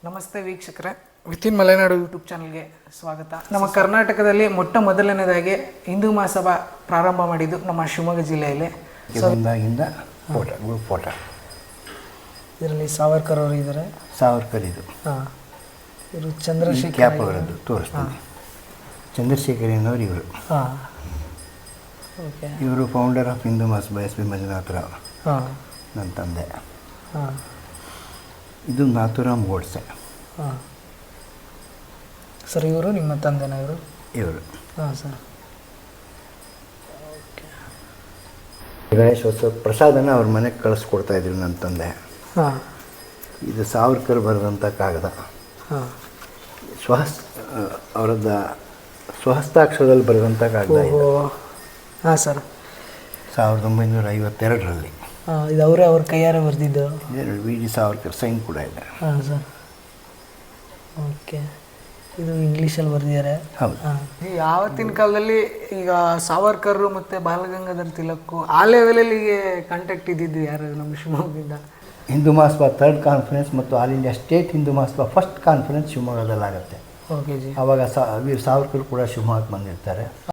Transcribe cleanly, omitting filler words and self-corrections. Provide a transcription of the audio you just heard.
ನಮಸ್ತೆ ವೀಕ್ಷಕರೇ, within Malenadu YouTube ಚಾನಲ್ಗೆ ಸ್ವಾಗತ. ನಮ್ಮ ಕರ್ನಾಟಕದಲ್ಲಿ ಮೊಟ್ಟ ಮೊದಲನೇದಾಗಿ ಹಿಂದೂ ಮಹಾಸಭಾ ಪ್ರಾರಂಭ ಮಾಡಿದ್ದು ನಮ್ಮ ಶಿವಮೊಗ್ಗ ಜಿಲ್ಲೆಯಲ್ಲಿ. ಫೋಟೋ ಇದರಲ್ಲಿ ಸಾವರ್ಕರ್ ಅವರು ಇದ್ದಾರೆ. ಸಾವರ್ಕರ್ ಇದು ಇವರು ಚಂದ್ರಶೇಖರ್ ಕ್ಯಾಪ್ ಅವರದ್ದು ತೋರಿಸ್ತೀನಿ. ಚಂದ್ರಶೇಖರನವರು ಇವರು. ಓಕೆ, ಇವರು founder of Hindu Mahasabha S P Manjunatharao, ನನ್ನ ತಂದೆ. ಇದು ನಾಥುರಾಮ್ ಗೋಡ್ಸೆ. ಸರ್, ಇವರು ನಿಮ್ಮ ತಂದೆನ? ಇವರು ಸರ್. ಗಣೇಶೋತ್ಸವ ಪ್ರಸಾದನ ಅವ್ರ ಮನೆಗೆ ಕಳಿಸ್ಕೊಡ್ತಾಯಿದ್ರು ನನ್ನ ತಂದೆ. ಇದು ಸಾವರ್ಕರ್ ಬರೆದಂಥ ಕಾಗದ. ಅವರದ್ದು ಸ್ವಹಸ್ತಾಕ್ಷರದಲ್ಲಿ ಬರೆದಂಥ ಕಾಗದ. ಹಾಂ ಸರ್. 1952ರಲ್ಲಿ ಇದು ಅವರೇ ಅವ್ರ ಕೈಯಾರ ಬರೆದಿದ್ದು. ವಿ ಡಿ ಸಾವರ್ಕರ್ ಸೈನ್ ಕೂಡ ಇದೆ. ಹಾಂ ಸರ್. ಓಕೆ, ಇದು ಇಂಗ್ಲೀಷಲ್ಲಿ ಬರೆದಿದ್ದಾರೆ. ಹೌದು. ಯಾವತ್ತಿನ ಕಾಲದಲ್ಲಿ ಈಗ ಸಾವರ್ಕರ್ ಮತ್ತು ಬಾಲಗಂಗಾಧರ್ ತಿಲಕ್ ಆ ಲೆವೆಲಲ್ಲಿ ಕಾಂಟ್ಯಾಕ್ಟ್ ಇದ್ದಿದ್ದು ಯಾರು ನಮ್ಮ ಶಿವಮೊಗ್ಗದಿಂದ? ಹಿಂದೂ ಮಹಾಸಭಾ 3rd ಕಾನ್ಫರೆನ್ಸ್ ಮತ್ತು all India state Hindu Mahasabha 1st conference ಶಿವಮೊಗ್ಗದಲ್ಲಿ ಆಗುತ್ತೆ. Okay G. ಆವಾಗ ವೀರ್ ಸಾವರ್ಕರ್ ಕೂಡ ಶಿವಮೊಗ್ಗಕ್ಕೆ ಬಂದಿರ್ತಾರೆ.